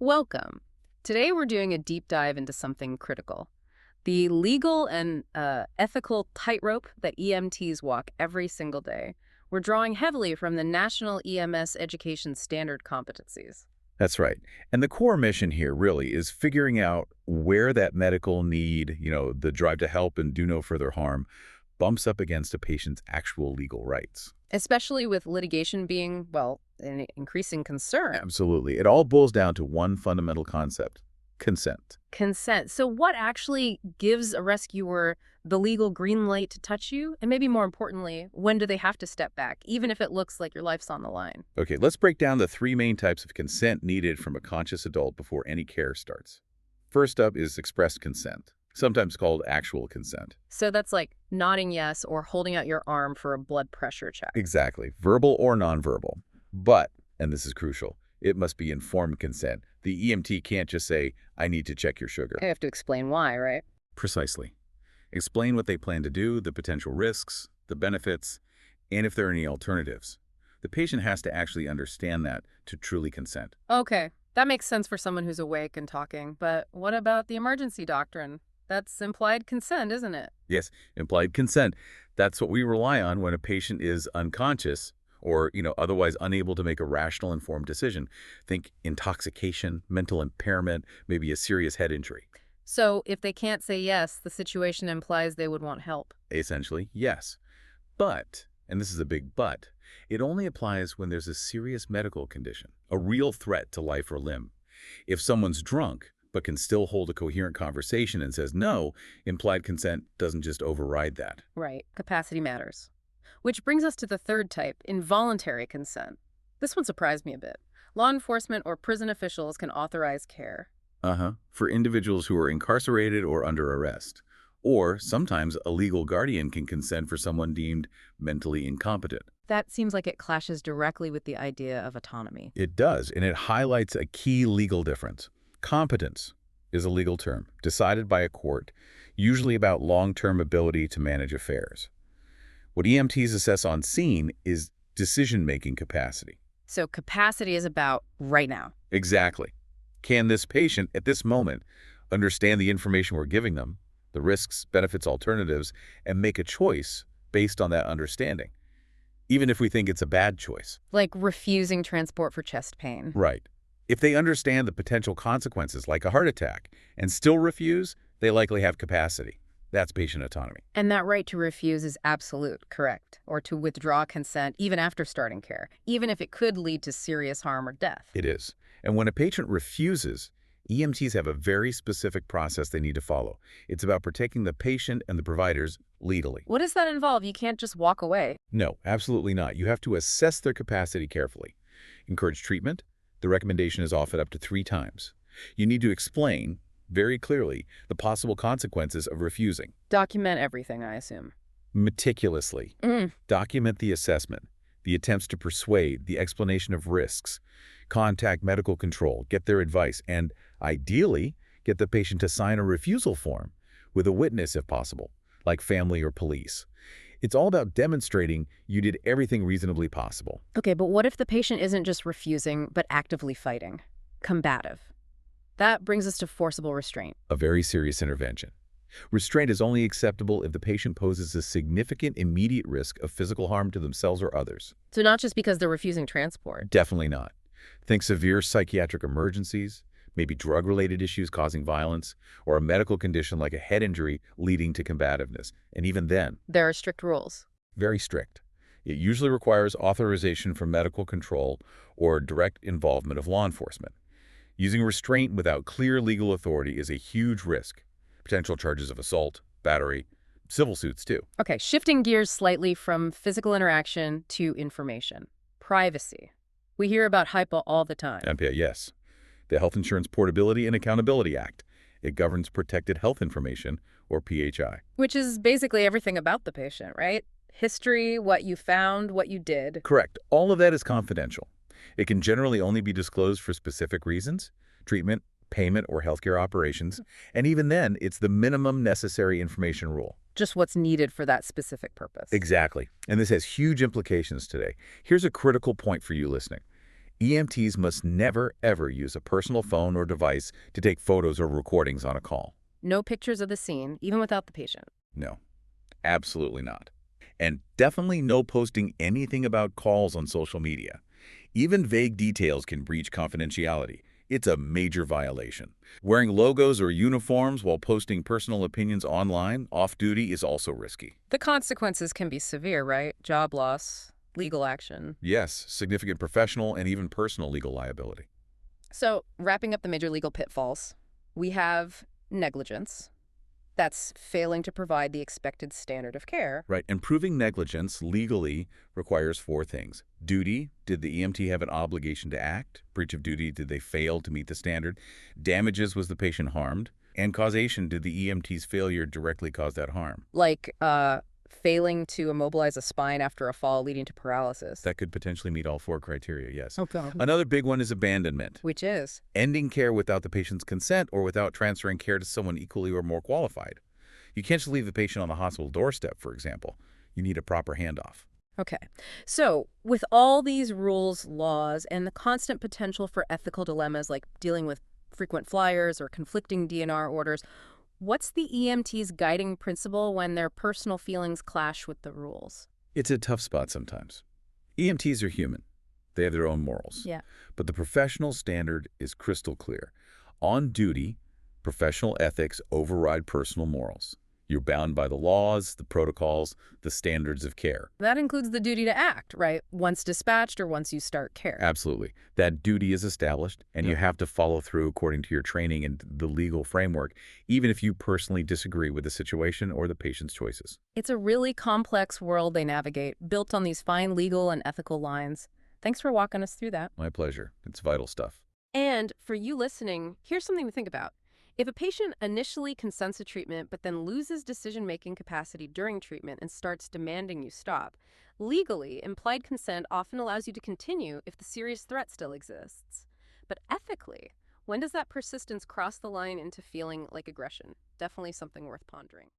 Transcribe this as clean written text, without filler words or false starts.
Welcome. Today we're doing a deep dive into something critical. The legal and ethical tightrope that EMTs walk every single day. We're drawing heavily from the National EMS Education Standard competencies. That's right. And the core mission here really is figuring out where that medical need, the drive to help and do no further harm, bumps up against a patient's actual legal rights. Especially with litigation being, well, an increasing concern. Absolutely. It all boils down to one fundamental concept: consent. Consent. So what actually gives a rescuer the legal green light to touch you? And maybe more importantly, when do they have to step back, even if it looks like your life's on the line? Okay, let's break down the three main types of consent needed from a conscious adult before any care starts. First up is expressed consent, sometimes called actual consent. So that's like nodding yes or holding out your arm for a blood pressure check. Exactly, verbal or nonverbal. But, and this is crucial, it must be informed consent. The EMT can't just say, "I need to check your sugar." I have to explain why, right? Precisely. Explain what they plan to do, the potential risks, the benefits, and if there are any alternatives. The patient has to actually understand that to truly consent. Okay, that makes sense for someone who's awake and talking. But what about the emergency doctrine? That's implied consent, isn't it? Yes, implied consent. That's what we rely on when a patient is unconscious or, otherwise unable to make a rational, informed decision. Think intoxication, mental impairment, maybe a serious head injury. So if they can't say yes, the situation implies they would want help. Essentially, yes. But, and this is a big but, it only applies when there's a serious medical condition, a real threat to life or limb. If someone's drunk but can still hold a coherent conversation and says no, implied consent doesn't just override that. Right, capacity matters. Which brings us to the third type, involuntary consent. This one surprised me a bit. Law enforcement or prison officials can authorize care. For individuals who are incarcerated or under arrest. Or sometimes a legal guardian can consent for someone deemed mentally incompetent. That seems like it clashes directly with the idea of autonomy. It does, and it highlights a key legal difference. Competence is a legal term, decided by a court, usually about long-term ability to manage affairs. What EMTs assess on scene is decision-making capacity. So capacity is about right now. Exactly. Can this patient, at this moment, understand the information we're giving them, the risks, benefits, alternatives, and make a choice based on that understanding, even if we think it's a bad choice? Like refusing transport for chest pain. Right. If they understand the potential consequences, like a heart attack, and still refuse, they likely have capacity. That's patient autonomy. And that right to refuse is absolute, correct? Or to withdraw consent even after starting care, even if it could lead to serious harm or death. It is. And when a patient refuses, EMTs have a very specific process they need to follow. It's about protecting the patient and the providers legally. What does that involve? You can't just walk away. No, absolutely not. You have to assess their capacity carefully. Encourage treatment. The recommendation is offered up to 3 times. You need to explain very clearly the possible consequences of refusing. Document everything, I assume. Meticulously. Document the assessment, the attempts to persuade, the explanation of risks. Contact medical control, get their advice, and ideally, get the patient to sign a refusal form with a witness if possible, like family or police. It's all about demonstrating you did everything reasonably possible. Okay, but what if the patient isn't just refusing, but actively fighting? Combative. That brings us to forcible restraint. A very serious intervention. Restraint is only acceptable if the patient poses a significant immediate risk of physical harm to themselves or others. So not just because they're refusing transport. Definitely not. Think severe psychiatric emergencies, maybe drug-related issues causing violence, or a medical condition like a head injury leading to combativeness. And even then, There are strict rules. very strict. It usually requires authorization from medical control or direct involvement of law enforcement. Using restraint without clear legal authority is a huge risk. Potential charges of assault, battery, civil suits too. Okay, shifting gears slightly from physical interaction to information. Privacy. We hear about HIPAA all the time. NPA, yes. The Health Insurance Portability and Accountability Act. It governs protected health information, or PHI. Which is basically everything about the patient, right? History, what you found, what you did. Correct. All of that is confidential. It can generally only be disclosed for specific reasons: treatment, payment, or healthcare operations. And even then, it's the minimum necessary information rule. Just what's needed for that specific purpose. Exactly. And this has huge implications today. Here's a critical point for you listening. EMTs must never, ever use a personal phone or device to take photos or recordings on a call. No pictures of the scene, even without the patient. No, absolutely not. And definitely no posting anything about calls on social media. Even vague details can breach confidentiality. It's a major violation. Wearing logos or uniforms while posting personal opinions online, off-duty, is also risky. The consequences can be severe, right? Job loss, legal action. Yes, significant professional and even personal legal liability. So, wrapping up the major legal pitfalls, we have negligence. That's failing to provide the expected standard of care. Right, and proving negligence legally requires four things. Duty, did the EMT have an obligation to act? Breach of duty, did they fail to meet the standard? Damages, was the patient harmed? And causation, did the EMT's failure directly cause that harm? Like, failing to immobilize a spine after a fall leading to paralysis. That could potentially meet all four criteria, yes. Okay. Another big one is abandonment. Which is? Ending care without the patient's consent or without transferring care to someone equally or more qualified. You can't just leave the patient on the hospital doorstep, for example. You need a proper handoff. Okay. So, with all these rules, laws, and the constant potential for ethical dilemmas like dealing with frequent flyers or conflicting DNR orders, what's the EMT's guiding principle when their personal feelings clash with the rules? It's a tough spot sometimes. EMTs are human. They have their own morals. Yeah. But the professional standard is crystal clear. On duty, professional ethics override personal morals. You're bound by the laws, the protocols, the standards of care. That includes the duty to act, right? Once dispatched or once you start care. Absolutely. That duty is established, and you have to follow through according to your training and the legal framework, even if you personally disagree with the situation or the patient's choices. It's a really complex world they navigate, built on these fine legal and ethical lines. Thanks for walking us through that. My pleasure. It's vital stuff. And for you listening, here's something to think about. If a patient initially consents to treatment but then loses decision-making capacity during treatment and starts demanding you stop, legally, implied consent often allows you to continue if the serious threat still exists. But ethically, when does that persistence cross the line into feeling like aggression? Definitely something worth pondering.